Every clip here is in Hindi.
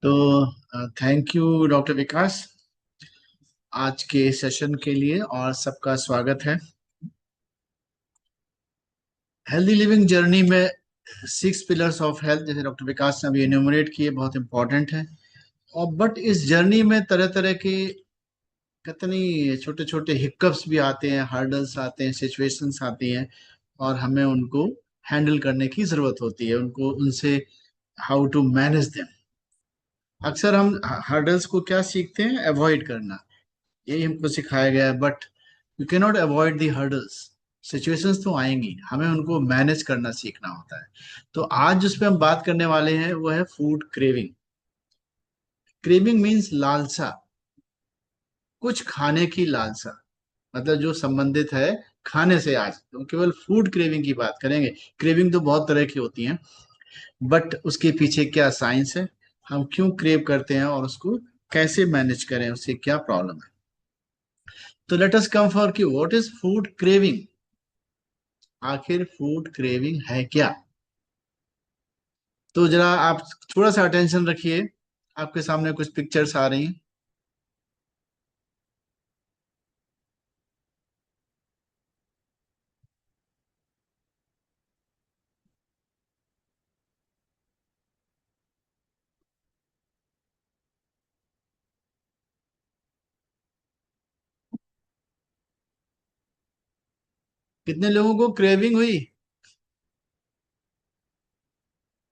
तो थैंक यू डॉक्टर विकास आज के सेशन के लिए और सबका स्वागत है। हेल्दी लिविंग जर्नी में 6 पिलर्स ऑफ हेल्थ जैसे डॉक्टर विकास ने अभी एन्यूमरेट किए बहुत इंपॉर्टेंट है। और बट इस जर्नी में तरह तरह के कितनी छोटे छोटे हिकअप्स भी आते हैं, हर्डल्स आते हैं, सिचुएशंस आती हैं और हमें उनको हैंडल करने की जरूरत होती है, उनको उनसे हाउ टू मैनेज देम। अक्सर हम हर्डल्स को क्या सीखते हैं, अवॉइड करना, यही हमको सिखाया गया है। But you can not avoid the hurdles. Situations तो आएंगी, हमें उनको मैनेज करना सीखना होता है। तो आज जिस पे हम बात करने वाले हैं वो है फूड क्रेविंग। क्रेविंग मीन्स लालसा, कुछ खाने की लालसा, मतलब जो संबंधित है खाने से। आज तो हम केवल फूड क्रेविंग की बात करेंगे। क्रेविंग तो बहुत तरह की होती हैं, बट उसके पीछे क्या साइंस है, हम क्यों क्रेव करते हैं और उसको कैसे मैनेज करें, उससे क्या प्रॉब्लम है। तो लेट अस कम फॉर कि व्हाट इज फूड क्रेविंग। आखिर फूड क्रेविंग है क्या। तो जरा आप थोड़ा सा अटेंशन रखिए, आपके सामने कुछ पिक्चर्स आ रही हैं। कितने लोगों को क्रेविंग हुई,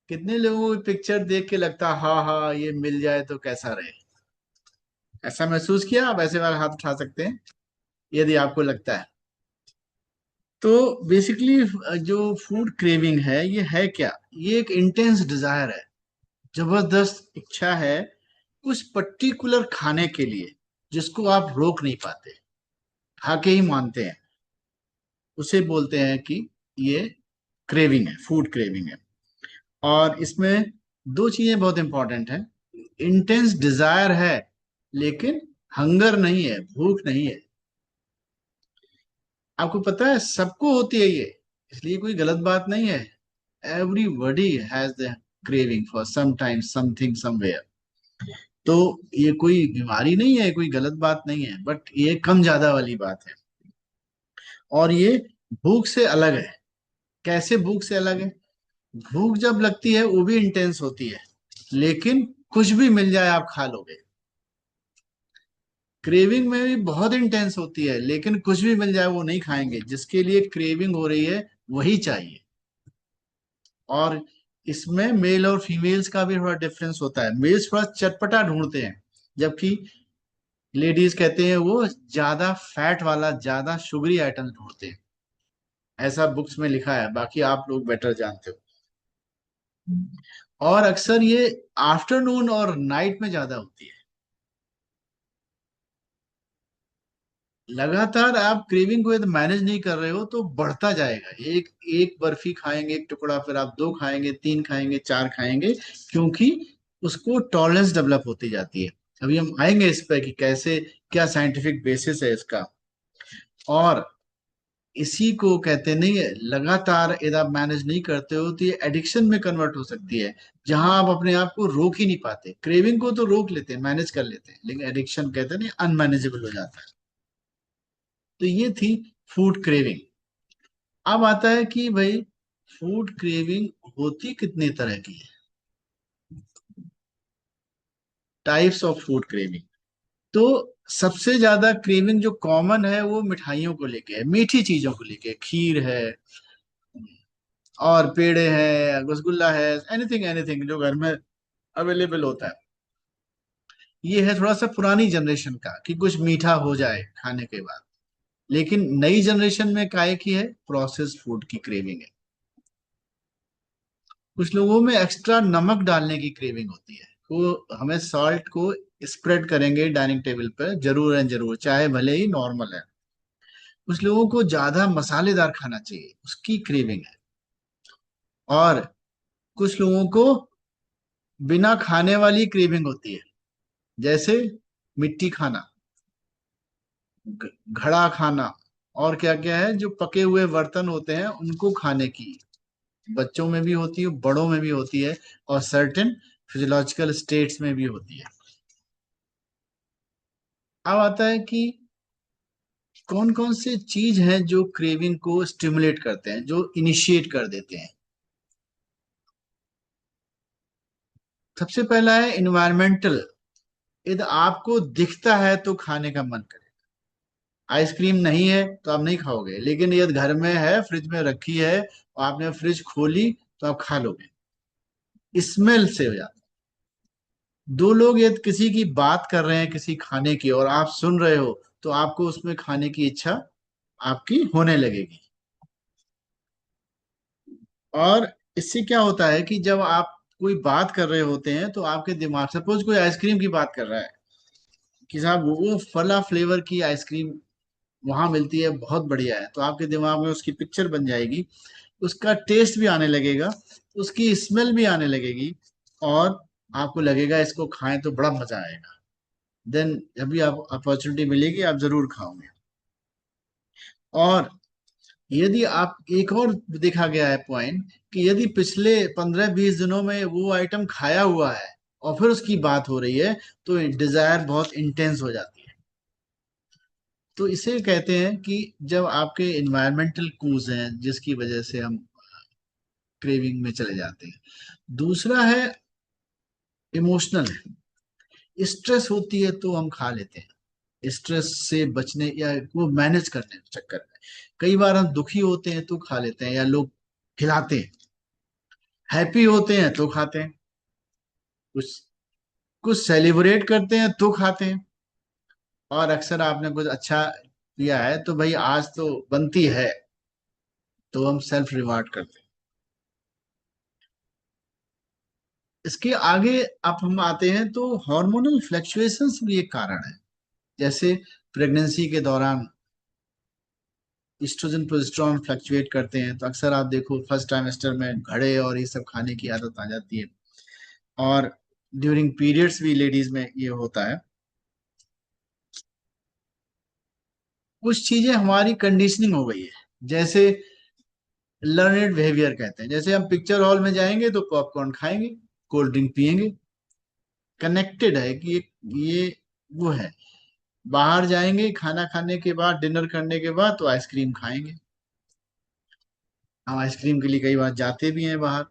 कितने लोगों को पिक्चर देख के लगता हाँ हाँ ये मिल जाए तो कैसा रहे, ऐसा महसूस किया। आप ऐसे वाला हाथ उठा सकते हैं यदि आपको लगता है। तो बेसिकली जो फूड क्रेविंग है, ये है क्या। ये एक इंटेंस डिजायर है, जबरदस्त इच्छा है कुछ पर्टिकुलर खाने के लिए, जिसको आप रोक नहीं पाते, खा के ही मानते हैं। उसे बोलते हैं कि ये क्रेविंग है, फूड क्रेविंग है। और इसमें दो चीजें बहुत इंपॉर्टेंट हैं। इंटेंस डिजायर है लेकिन हंगर नहीं है, भूख नहीं है। आपको पता है सबको होती है ये, इसलिए कोई गलत बात नहीं है। Everybody has the craving for some time something somewhere. तो ये कोई बीमारी नहीं है, कोई गलत बात नहीं है, बट ये कम ज्यादा वाली बात है। और ये भूख से अलग है। कैसे भूख से अलग है। भूख जब लगती है वो भी इंटेंस होती है, लेकिन कुछ भी मिल जाए आप खा लोगे। क्रेविंग में भी बहुत इंटेंस होती है, लेकिन कुछ भी मिल जाए वो नहीं खाएंगे, जिसके लिए क्रेविंग हो रही है वही चाहिए। और इसमें मेल और फीमेल्स का भी थोड़ा डिफरेंस होता है। मेल्स थोड़ा चटपटा ढूंढते हैं, जबकि लेडीज कहते हैं वो ज्यादा फैट वाला, ज्यादा शुगरी आइटम ढूंढते हैं। ऐसा बुक्स में लिखा है, बाकी आप लोग बेटर जानते हो। और अक्सर ये आफ्टरनून और नाइट में ज्यादा होती है। लगातार आप क्रेविंग को यदि मैनेज नहीं कर रहे हो तो बढ़ता जाएगा। एक एक बर्फी खाएंगे, एक टुकड़ा, फिर आप दो खाएंगे, तीन खाएंगे, चार खाएंगे, क्योंकि उसको टॉलरेंस डेवलप होती जाती है। अभी हम आएंगे इस पर कि कैसे, क्या साइंटिफिक बेसिस है इसका। और इसी को कहते नहीं है, लगातार यदि आप मैनेज नहीं करते हो तो ये एडिक्शन में कन्वर्ट हो सकती है, जहां आप अपने आप को रोक ही नहीं पाते। क्रेविंग को तो रोक लेते हैं, मैनेज कर लेते हैं, लेकिन एडिक्शन कहते हैं नहीं, अनमैनेजेबल हो जाता है। तो ये थी फूड क्रेविंग। अब आता है कि भाई फूड क्रेविंग होती कितने तरह की है, टाइप्स ऑफ फूड क्रेविंग। तो सबसे ज्यादा क्रेविंग जो कॉमन है वो मिठाइयों को लेके है, मीठी चीजों को लेके। खीर है और पेड़े हैं, रसगुल्ला है, एनीथिंग एनीथिंग जो घर में अवेलेबल होता है। ये है थोड़ा सा पुरानी जनरेशन का कि कुछ मीठा हो जाए खाने के बाद। लेकिन नई जनरेशन में काय की है, प्रोसेस्ड फूड की क्रेविंग है। कुछ लोगों में एक्स्ट्रा नमक डालने की क्रेविंग होती है, वो हमें सॉल्ट को स्प्रेड करेंगे डाइनिंग टेबल पर जरूर एंड जरूर, चाहे भले ही नॉर्मल है। कुछ लोगों को ज्यादा मसालेदार खाना चाहिए, उसकी क्रेविंग है। और कुछ लोगों को बिना खाने वाली क्रेविंग होती है, जैसे मिट्टी खाना, घड़ा खाना, और क्या क्या है जो पके हुए बर्तन होते हैं उनको खाने की। बच्चों में भी होती है, बड़ों में भी होती है। और सर्टेन फिजियोलॉजिकल स्टेट्स में भी होती है। अब आता है कि कौन कौन से चीज हैं जो क्रेविंग को स्टिमुलेट करते हैं, जो इनिशिएट कर देते हैं। सबसे पहला है इन्वायरमेंटल। यदि आपको दिखता है तो खाने का मन करे। आइसक्रीम नहीं है तो आप नहीं खाओगे, लेकिन यदि घर में है, फ्रिज में रखी है और आपने फ्रिज खोली तो आप खा लोगे। स्मेल से हो जाता है। दो लोग यदि किसी की बात कर रहे हैं किसी खाने की और आप सुन रहे हो, तो आपको उसमें खाने की इच्छा आपकी होने लगेगी। और इससे क्या होता है कि जब आप कोई बात कर रहे होते हैं तो आपके दिमाग, सपोज कोई आइसक्रीम की बात कर रहा है कि साहब वो फला फ्लेवर की आइसक्रीम वहां मिलती है, बहुत बढ़िया है, तो आपके दिमाग में उसकी पिक्चर बन जाएगी, उसका टेस्ट भी आने लगेगा, उसकी स्मेल भी आने लगेगी, और आपको लगेगा इसको खाएं तो बड़ा मजा आएगा। देन जब भी आप अपॉर्चुनिटी मिलेगी आप जरूर खाओगे। और यदि आप, एक और देखा गया है पॉइंट, कि यदि पिछले 15-20 दिनों में वो आइटम खाया हुआ है और फिर उसकी बात हो रही है, तो डिजायर बहुत इंटेंस हो जाती है। तो इसे कहते हैं कि जब आपके इन्वायरमेंटल कूज हैं जिसकी वजह से हम क्रेविंग में चले जाते हैं। दूसरा है इमोशनल। स्ट्रेस होती है तो हम खा लेते हैं, स्ट्रेस से बचने या वो मैनेज करने के चक्कर में। कई बार हम दुखी होते हैं तो खा लेते हैं, या लोग खिलाते हैं। हैप्पी होते हैं तो खाते हैं, कुछ कुछ सेलिब्रेट करते हैं तो खाते हैं। और अक्सर आपने कुछ अच्छा किया है तो भाई आज तो बनती है, तो हम सेल्फ रिवार्ड करते हैं। इसके आगे अब हम आते हैं तो हार्मोनल फ्लक्चुएशंस भी एक कारण है। जैसे प्रेगनेंसी के दौरान ईस्ट्रोजन प्रोजेस्टेरॉन फ्लक्चुएट करते हैं, तो अक्सर आप देखो फर्स्ट ट्राइमेस्टर में घड़े और ये सब खाने की आदत आ जाती है। और ड्यूरिंग पीरियड्स भी लेडीज में ये होता है। कुछ चीजें हमारी कंडीशनिंग हो गई है, जैसे लर्नेड बिहेवियर कहते हैं। जैसे हम पिक्चर हॉल में जाएंगे तो पॉपकॉर्न खाएंगे, कोल्ड ड्रिंक पियेंगे। कनेक्टेड है कि ये वो है। बाहर जाएंगे खाना खाने के बाद, डिनर करने के बाद, तो आइसक्रीम खाएंगे। हम आइसक्रीम के लिए कई बार जाते भी हैं बाहर।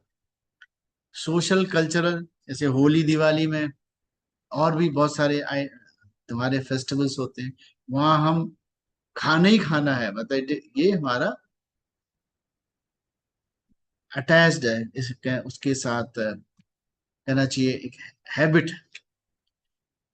सोशल कल्चरल, जैसे होली दिवाली में और भी बहुत सारे तुम्हारे फेस्टिवल्स होते हैं, वहाँ हम खाना ही खाना है, मतलब ये हमारा अटैच्ड है उसके साथ, कहना चाहिए एक हैबिट।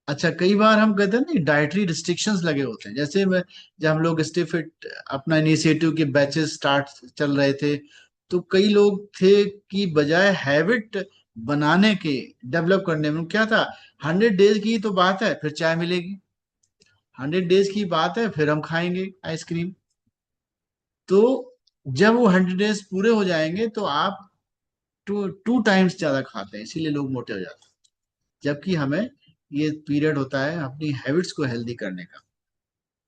अच्छा, कई बार हम कहते हैं ना डाइटरी रिस्ट्रिक्शंस लगे होते हैं। जैसे मैं, जब हम लोग स्टे फिट अपना इनिशिएटिव के बैचेस स्टार्ट चल रहे थे, तो कई लोग थे कि बजाय हैबिट बनाने के, डेवलप करने में, क्या था, 100 डेज की तो बात है फिर चाय मिलेगी, 100 डेज की बात है फिर हम खाएंगे आइसक्रीम। तो जब वो 100 डेज पूरे हो जाएंगे तो आप टू टू टाइम्स ज्यादा खाते हैं, इसीलिए लोग मोटे हो जाते हैं। जबकि हमें ये पीरियड होता है अपनी हैबिट्स को हेल्दी करने का।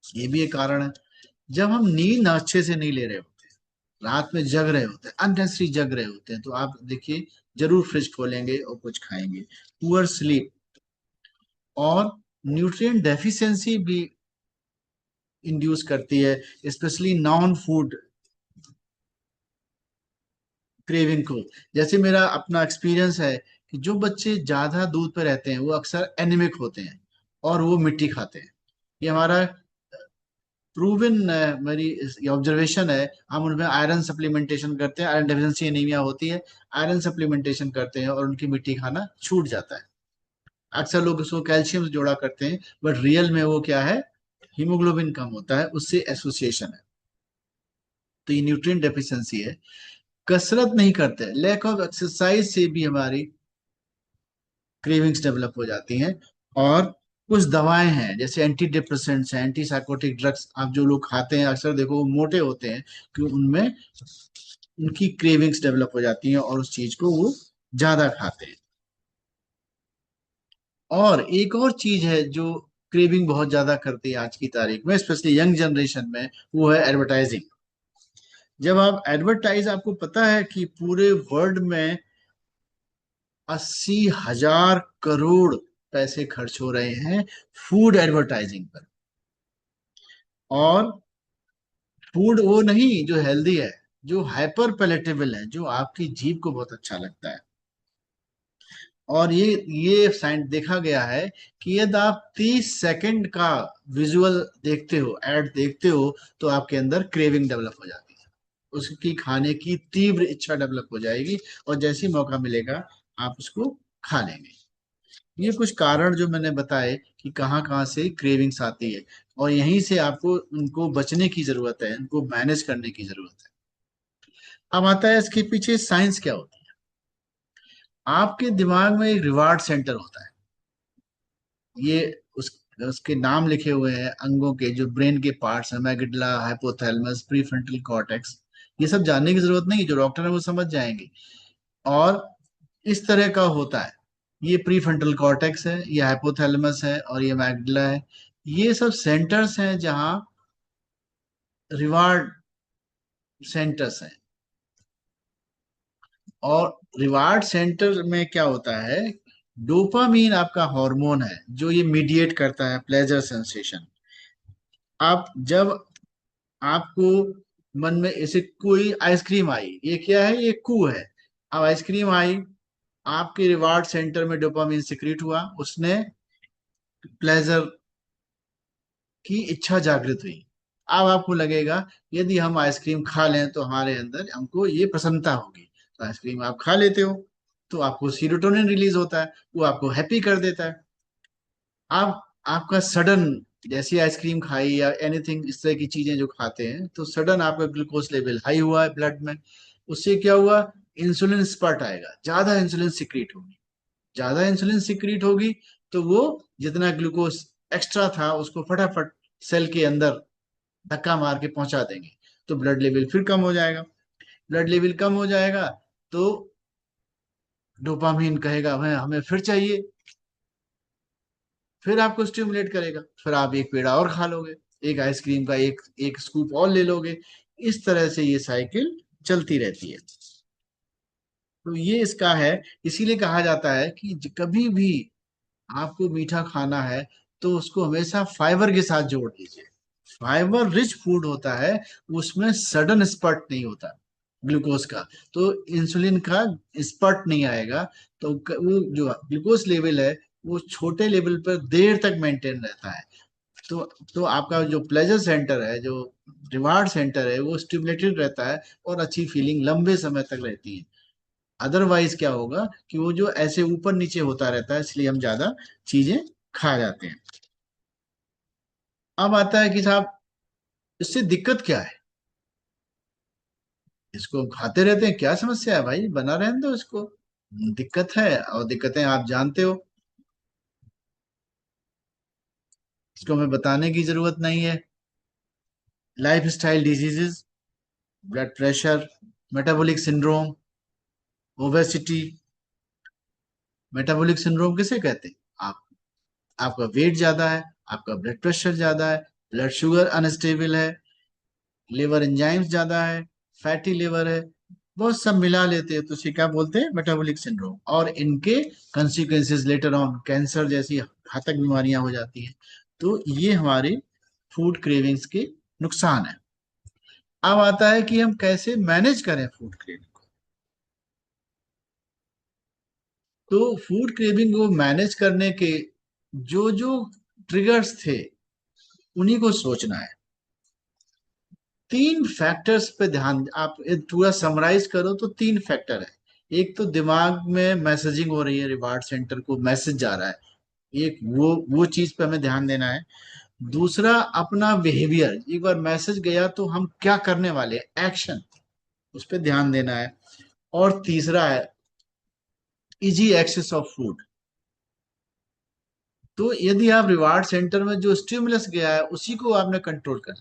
ये भी एक कारण है। जब हम नींद अच्छे से नहीं ले रहे होते, रात में जग रहे होते हैं, अननेसेसरी जग रहे होते हैं, तो आप देखिए जरूर फ्रिज खोलेंगे और कुछ खाएंगे। पुअर स्लीप और न्यूट्रिएंट डेफिशिएंसी भी इंड्यूस करती है, स्पेशली नॉन फूड क्रेविंग को। जैसे मेरा अपना एक्सपीरियंस है कि जो बच्चे ज्यादा दूध पे रहते हैं वो अक्सर एनिमिक होते हैं और वो मिट्टी खाते हैं। ये हमारा प्रूवन, मेरी ऑब्जर्वेशन है। हम उनमें आयरन सप्लीमेंटेशन करते हैं, आयरन डेफिशिएंसी एनीमिया होती है, आयरन सप्लीमेंटेशन करते हैं और उनकी मिट्टी खाना छूट जाता है। अक्सर लोग उसको कैल्शियम से जोड़ा करते हैं, बट रियल में वो क्या है, हीमोग्लोबिन कम होता है, उससे एसोसिएशन है। तो ये न्यूट्रिएंट डेफिशिएंसी है। कसरत नहीं करते, लैक ऑफ एक्सरसाइज से भी हमारी क्रेविंग्स डेवलप हो जाती हैं। और कुछ दवाएं हैं जैसे एंटी डिप्रेसेंट्स हैं, एंटी साइकोटिक ड्रग्स, आप जो लोग खाते हैं अक्सर देखो वो मोटे होते हैं, कि उनमें उनकी क्रेविंग्स डेवलप हो जाती हैं और उस चीज को वो ज्यादा खाते हैं। और एक और चीज है जो क्रेविंग बहुत ज्यादा करती है आज की तारीख में, स्पेशली यंग जनरेशन में, वो है एडवर्टाइजिंग। जब आप एडवर्टाइज, आपको पता है कि पूरे वर्ल्ड में 80,000 करोड़ पैसे खर्च हो रहे हैं फूड एडवर्टाइजिंग पर। और फूड वो नहीं जो हेल्दी है, जो हाइपर पैलेटेबल है, जो आपकी जीभ को बहुत अच्छा लगता है। और ये साइंस देखा गया है कि यदि आप 30 सेकंड का विजुअल देखते हो, ऐड देखते हो, तो आपके अंदर क्रेविंग डेवलप हो जाती है, उसकी खाने की तीव्र इच्छा डेवलप हो जाएगी, और जैसे ही मौका मिलेगा आप उसको खा लेंगे। ये कुछ कारण जो मैंने बताए कि कहाँ कहाँ से क्रेविंग्स आती है, और यहीं से आपको उनको बचने की जरूरत है, उनको मैनेज करने की जरूरत है। अब आता है इसके पीछे साइंस क्या होती है। आपके दिमाग में एक रिवार्ड सेंटर होता है, ये उस उसके नाम लिखे हुए हैं अंगों के, जो ब्रेन के पार्ट्स हैं, मैगडला, हाइपोथैलेमस, प्रीफ्रंटल कॉर्टेक्स। ये सब जानने की जरूरत नहीं, जो डॉक्टर है वो समझ जाएंगे। और इस तरह का होता है, ये प्रीफ्रंटल कॉर्टेक्स है, ये हाइपोथैलेमस है, और ये मैगडला है। ये सब सेंटर्स हैं जहां रिवार्ड सेंटर्स हैं। और रिवार्ड सेंटर में क्या होता है, डोपामीन आपका हार्मोन है जो ये मीडिएट करता है प्लेजर सेंसेशन। आप जब आपको मन में ऐसे कोई आइसक्रीम आई, ये क्या है, ये कू है। अब आइसक्रीम आई, आपके रिवार्ड सेंटर में डोपामिन सिक्रीट हुआ, उसने प्लेजर की इच्छा जागृत हुई। अब आपको लगेगा यदि हम आइसक्रीम खा लें तो हमारे अंदर हमको ये प्रसन्नता होगी। तो आइसक्रीम आप खा लेते हो, तो आपको सीरोटोनिन रिलीज होता है, वो आपको हैप्पी कर देता है। आप आपका सडन, जैसी आइसक्रीम खाई या एनीथिंग इस तरह की चीजें जो खाते हैं, तो सडन आपका ग्लूकोज लेवल हाई हुआ है ब्लड में। उससे क्या हुआ, इंसुलिन स्पर्ट आएगा, ज्यादा इंसुलिन सिक्रीट होगी। ज्यादा इंसुलिन सिक्रीट होगी तो वो जितना ग्लूकोज एक्स्ट्रा था उसको फटाफट सेल के अंदर धक्का मार के पहुंचा देंगे, तो ब्लड लेवल फिर कम हो जाएगा। ब्लड लेवल कम हो जाएगा तो डोपामीन कहेगा हमें हमें फिर चाहिए, फिर आपको स्टिमुलेट करेगा, फिर आप एक पेड़ा और खा लोगे, एक आइसक्रीम का एक एक स्कूप और ले लोगे। इस तरह से ये साइकिल चलती रहती है। तो ये इसका है। इसीलिए कहा जाता है कि कभी भी आपको मीठा खाना है तो उसको हमेशा फाइबर के साथ जोड़ दीजिए। फाइबर रिच फूड होता है, उसमें सडन स्पर्ट नहीं होता ग्लूकोज का, तो इंसुलिन का स्पर्ट नहीं आएगा। तो वो जो ग्लूकोज लेवल है वो छोटे लेवल पर देर तक मेंटेन रहता है। तो तो आपका जो प्लेजर सेंटर है, जो रिवार्ड सेंटर है, वो स्टिमुलेटेड रहता है, और अच्छी फीलिंग लंबे समय तक रहती है। अदरवाइज क्या होगा कि वो जो ऐसे ऊपर नीचे होता रहता है, इसलिए हम ज्यादा चीजें खा जाते हैं। अब आता है कि साहब इससे दिक्कत क्या है, इसको खाते रहते हैं क्या समस्या है, भाई बना रहने दो इसको। दिक्कत है, और दिक्कतें आप जानते हो, इसको हमें बताने की जरूरत नहीं है। Life style diseases, blood pressure, metabolic syndrome, obesity. Metabolic syndrome किसे कहते हैं, आप आपका वेट ज्यादा है, आपका ब्लड प्रेशर ज्यादा है, ब्लड शुगर अनस्टेबल है, लिवर एंजाइम्स ज्यादा है, फैटी लिवर है, बहुत सब मिला लेते हैं तो इसे क्या बोलते हैं, मेटाबॉलिक सिंड्रोम। और इनके कंसिक्वेंसेस लेटर ऑन कैंसर जैसी घातक बीमारियां हो जाती हैं। तो ये हमारे फूड क्रेविंग्स के नुकसान है। अब आता है कि हम कैसे मैनेज करें फूड क्रेविंग को। तो फूड क्रेविंग को मैनेज करने के जो जो ट्रिगर्स थे, उन्हीं को सोचना है। 3 फैक्टर्स पे ध्यान, आप पूरा समराइज करो तो 3 फैक्टर है। एक तो दिमाग में मैसेजिंग हो रही है, रिवार्ड सेंटर को मैसेज जा रहा है, एक वो चीज पे हमें ध्यान देना है। दूसरा अपना बिहेवियर, एक बार मैसेज गया तो हम क्या करने वाले हैं, एक्शन, उस पर ध्यान देना है। और तीसरा है इजी एक्सेस ऑफ फूड। तो यदि आप रिवार्ड सेंटर में जो स्टिमुलस गया है उसी को आपने कंट्रोल कर,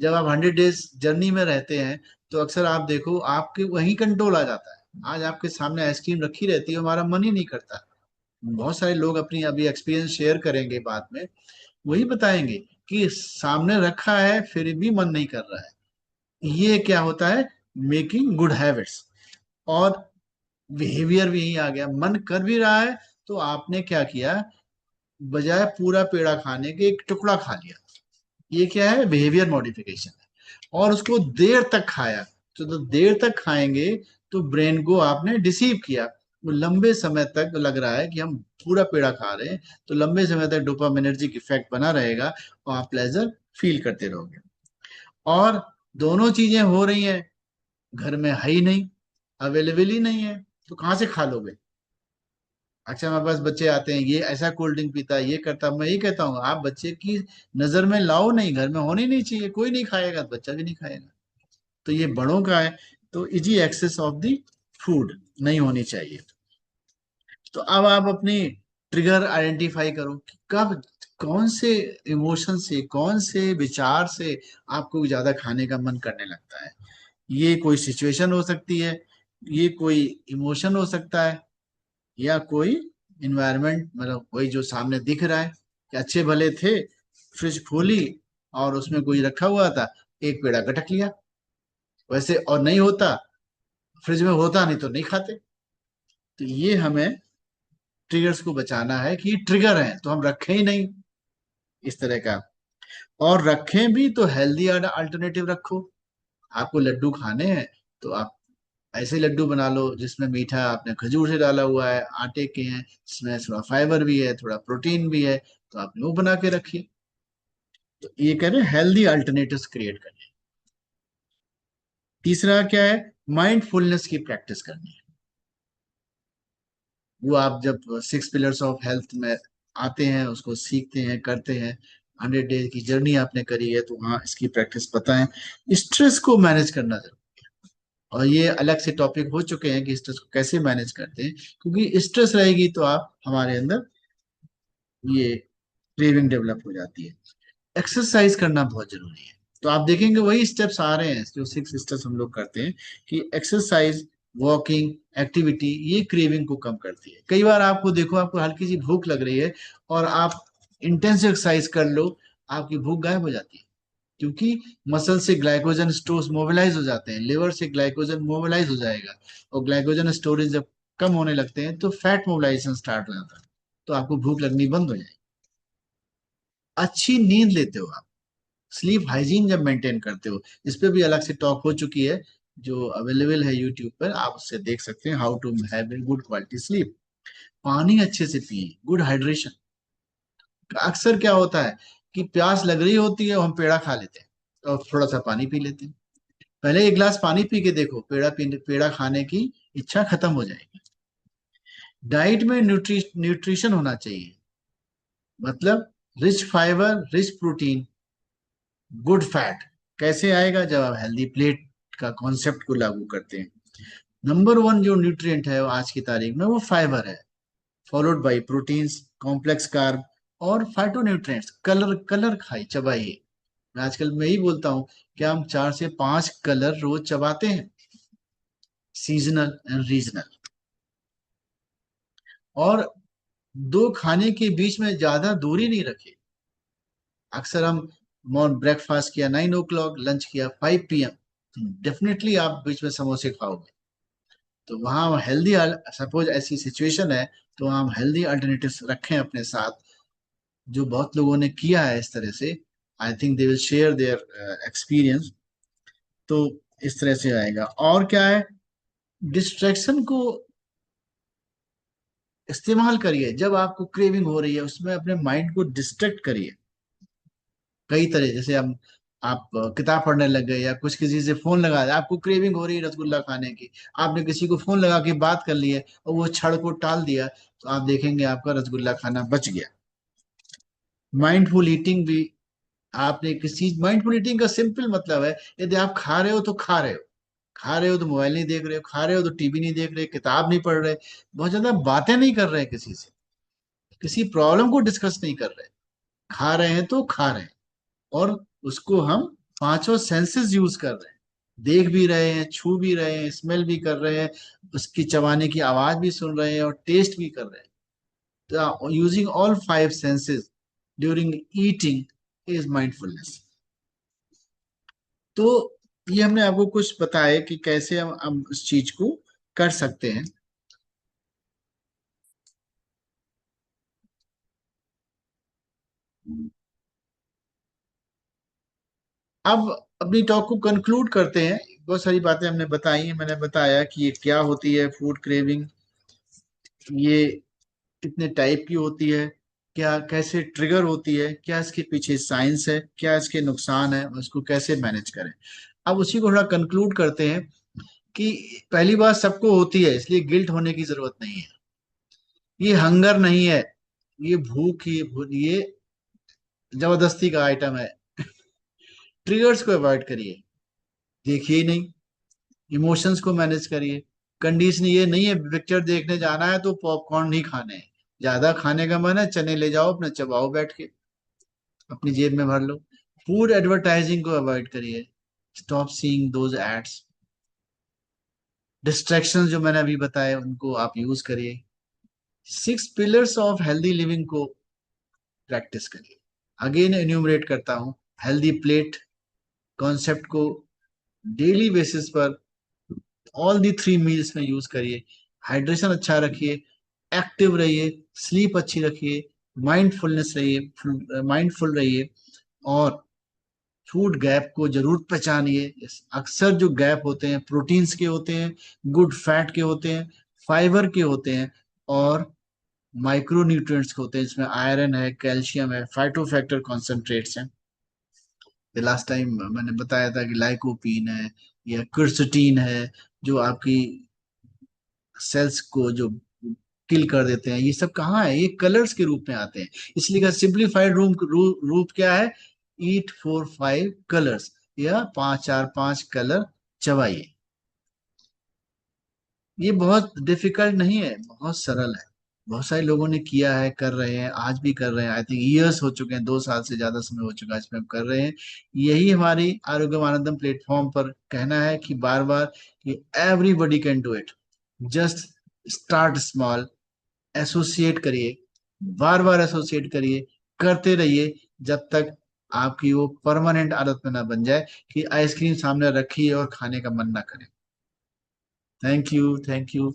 जब आप 100 डेज जर्नी में रहते हैं तो अक्सर आप देखो आपके वही कंट्रोल आ जाता है। आज आपके सामने आइसक्रीम रखी रहती है, हमारा मन ही नहीं करता। बहुत सारे लोग अपनी अभी एक्सपीरियंस शेयर करेंगे बाद में, वही बताएंगे कि सामने रखा है फिर भी मन नहीं कर रहा है। ये क्या होता है, मेकिंग गुड हैबिट्स। और बिहेवियर भी यही आ गया, मन कर भी रहा है तो आपने क्या किया, बजाय पूरा पेड़ा खाने के एक टुकड़ा खा लिया। ये क्या है, बिहेवियर मॉडिफिकेशन है। और उसको देर तक खाया, तो देर तक खाएंगे तो ब्रेन को आपने डिसीव किया। वो लंबे समय तक लग रहा है कि हम पूरा पेड़ा खा रहे हैं, तो लंबे समय तक डोपामिनर्जिक इफेक्ट बना रहेगा और आप प्लेजर फील करते रहोगे। और दोनों चीजें हो रही हैं, घर में है ही नहीं, अवेलेबल ही नहीं है, तो कहाँ से खा लोगे। अच्छा, हमारे पास बच्चे आते हैं, ये ऐसा कोल्ड ड्रिंक पीता है, ये करता है, मैं यही कहता हूँ आप बच्चे की नजर में लाओ नहीं, घर में होनी नहीं चाहिए, कोई नहीं खाएगा तो बच्चा भी नहीं खाएगा। तो ये बड़ों का है। तो easy access of the food नहीं होनी चाहिए। तो अब आप अपनी ट्रिगर आइडेंटिफाई करो कि कब, कौन से इमोशन से, कौन से विचार से आपको ज्यादा खाने का मन करने लगता है। ये कोई सिचुएशन हो सकती है, ये कोई इमोशन हो सकता है, या कोई इन्वायरमेंट, मतलब वही जो सामने दिख रहा है कि अच्छे भले थे, फ्रिज खोली और उसमें कोई रखा हुआ था, एक पेड़ा गटक लिया। वैसे और नहीं होता, फ्रिज में होता नहीं तो नहीं खाते। तो ये हमें ट्रिगर्स को बचाना है कि ट्रिगर है तो हम रखें ही नहीं इस तरह का। और रखें भी तो हेल्दी अल्टरनेटिव रखो। आपको लड्डू खाने हैं तो आप ऐसे लड्डू बना लो जिसमें मीठा आपने खजूर से डाला हुआ है, आटे के हैं, जिसमें थोड़ा फाइबर भी है, थोड़ा प्रोटीन भी है, तो आपने वो बना के रखिए। तो ये कह रहे हैं हेल्दी अल्टरनेटिव्स क्रिएट करने। तीसरा क्या है, माइंडफुलनेस की प्रैक्टिस करनी है। वो आप जब 6 पिलर्स ऑफ हेल्थ में आते हैं, उसको सीखते हैं, करते हैं, 100 डेज की जर्नी आपने करी है, तो हाँ इसकी प्रैक्टिस पता है। स्ट्रेस को मैनेज करना जरूरी, और ये अलग से टॉपिक हो चुके हैं कि स्ट्रेस को कैसे मैनेज करते हैं, क्योंकि स्ट्रेस रहेगी तो आप हमारे अंदर ये क्रेविंग डेवलप हो जाती है। एक्सरसाइज करना बहुत जरूरी है। तो आप देखेंगे वही स्टेप्स आ रहे हैं जो 6 स्टेप्स हम लोग करते हैं, कि एक्सरसाइज, वॉकिंग, एक्टिविटी, ये क्रेविंग को कम करती है। कई बार आपको देखो, आपको हल्की सी भूख लग रही है और आप इंटेंस एक्सरसाइज कर लो, आपकी भूख गायब हो जाती है। क्योंकि मसल से ग्लाइकोजन स्टोर्स मोबिलाइज हो जाते हैं, लिवर से ग्लाइकोजन मोबिलाइज हो जाएगा, और ग्लाइकोजन स्टोरेज जब कम होने लगते हैं तो फैट मोबिलाइजेशन स्टार्ट हो जाता है, तो आपको भूख लगनी बंद हो जाएगी। अच्छी नींद लेते हो आप, स्लीप हाइजीन जब मेंटेन करते हो, इस पे भी अलग से टॉक हो चुकी है, जो अवेलेबल है यूट्यूब पर, आप उससे देख सकते हैं, how to have a good quality sleep. पानी अच्छे से पिए, गुड हाइड्रेशन। अक्सर क्या होता है कि प्यास लग रही होती है और हम पेड़ा खा लेते हैं और थोड़ा सा पानी पी लेते हैं। पहले एक गिलास पानी पी के देखो, पेड़ा खाने की इच्छा खत्म हो जाएगी। डाइट में न्यूट्रिशन होना चाहिए, मतलब rich fibre, rich protein, good fat. कैसे आएगा, जब आप हेल्दी प्लेट का कॉन्सेप्ट को लागू करते हैं। नंबर वन जो न्यूट्रिएंट है वो आज की तारीख में वो फाइबर है, followed by proteins, complex carb, और फाइटोन्यूट्रिएंट्स। कलर कलर खाई चबाइए। आजकल मैं ही बोलता हूँ कि हम 4 से 5 कलर रोज चबाते हैं, सीजनल एंड रीजनल। और दो खाने के बीच में ज्यादा दूरी नहीं रखे। अक्सर हम मॉर्निंग ब्रेकफास्ट किया 9 o'clock, लंच किया 5 PM, डेफिनेटली आप बीच में समोसे खाओगे। तो वहाँ हेल्दी, सपोज ऐसी सिचुएशन है, तो हम हेल्दी अल्टरनेटिव्स रखें अपने साथ, जो बहुत लोगों ने किया है इस तरह से। I think they will share their experience. तो इस तरह से आएगा। और क्या है, डिस्ट्रैक्शन को इस्तेमाल करिए। जब आपको क्रेविंग हो रही है उसमें अपने माइंड को डिस्ट्रैक्ट करिए कई तरह, जैसे हम आप किताब पढ़ने लग गए, या कुछ किसी से फोन लगा दिया, आपको क्रेविंग हो रही है रसगुल्ला खाने की, आपने किसी को फोन लगा के बात कर ली है और वो छड़ को टाल दिया, तो आप देखेंगे आपका रसगुल्ला खाना बच गया। माइंडफुल ईटिंग भी, आपने किसी, माइंडफुल ईटिंग का सिंपल मतलब है, यदि आप खा रहे हो तो खा रहे हो, खा रहे हो तो मोबाइल नहीं देख रहे हो, खा रहे हो तो टीवी नहीं देख रहे, किताब नहीं पढ़ रहे, बहुत ज्यादा बातें नहीं कर रहे किसी से, किसी प्रॉब्लम को डिस्कस नहीं कर रहे, खा रहे हैं तो खा रहे हैं। और उसको हम पांचों सेंसेस यूज कर रहे हैं, देख भी रहे हैं, छू भी रहे हैं, स्मेल भी कर रहे हैं, उसकी चबाने की आवाज भी सुन रहे हैं और टेस्ट भी कर रहे हैं। तो using all 5 senses during eating is mindfulness. तो ये हमने आपको कुछ बताया कि कैसे हम इस चीज को कर सकते हैं। अब अपनी टॉक को कंक्लूड करते हैं। बहुत सारी बातें हमने बताई हैं, मैंने बताया कि ये क्या होती है फूड क्रेविंग, ये कितने टाइप की होती है, क्या कैसे ट्रिगर होती है, क्या इसके पीछे साइंस है, क्या इसके नुकसान है और इसको कैसे मैनेज करें। अब उसी को थोड़ा कंक्लूड करते हैं कि पहली बात, सबको होती है इसलिए गिल्ट होने की जरूरत नहीं है। ये हंगर नहीं है, ये भूख, ये जबरदस्ती का आइटम है। ट्रिगर्स को अवॉइड करिए, देखिए ही नहीं, इमोशंस को मैनेज करिए। कंडीशन ये नहीं है पिक्चर देखने जाना है तो पॉपकॉर्न नहीं खाने हैं, ज्यादा खाने का मन है चने ले जाओ अपने चबाओ बैठ के, अपनी जेब में भर लो। फूड एडवर्टाइजिंग को अवॉइड करिए, stop seeing those ads. Distractions जो मैंने अभी बताए उनको आप यूज करिए। 6 पिलर्स ऑफ हेल्दी लिविंग को प्रैक्टिस करिए। अगेन एन्यूमरेट करता हूँ, हेल्दी प्लेट कॉन्सेप्ट को डेली बेसिस पर ऑल दी 3 मील्स में यूज करिए। हाइड्रेशन अच्छा रखिए, एक्टिव रहिए, स्लीप अच्छी रखिए, माइंडफुलनेस रहिए, माइंडफुल रहिए, और फूड गैप को जरूर पहचानिए। अक्सर जो गैप होते हैं प्रोटीन्स के होते हैं, गुड फैट के होते हैं, फाइबर के होते हैं, और माइक्रो न्यूट्रिएंट्स के होते हैं, जिसमें आयरन है, कैल्शियम है, फाइटोफैक्टर कॉन्सेंट्रेट्स हैं। लास्ट टाइम मैंने बताया था कि लाइकोपीन है या क्विरसेटीन है, जो आपकी सेल्स को जो किल कर देते हैं। ये सब कहाँ है, ये कलर्स के रूप में आते हैं। इसलिए का सिंप्लीफाइड रूप क्या है, ईट 4 5 कलर्स, या 5 4 5 कलर चबाइए। ये बहुत डिफिकल्ट नहीं है, बहुत सरल है। बहुत सारे लोगों ने किया है, कर रहे हैं, आज भी कर रहे हैं। आई थिंक ईयर्स हो चुके हैं, 2 साल से ज्यादा समय हो चुका है इसमें हम कर रहे हैं। यही हमारी आरोग्य आनंदम प्लेटफॉर्म पर कहना है कि बार बार कि everybody can do it, just start small, associate करिए, बार बार एसोसिएट करिए, करते रहिए, जब तक आपकी वो परमानेंट आदत में ना बन जाए कि आइसक्रीम सामने रखी है और खाने का मन ना करे। Thank you, thank you.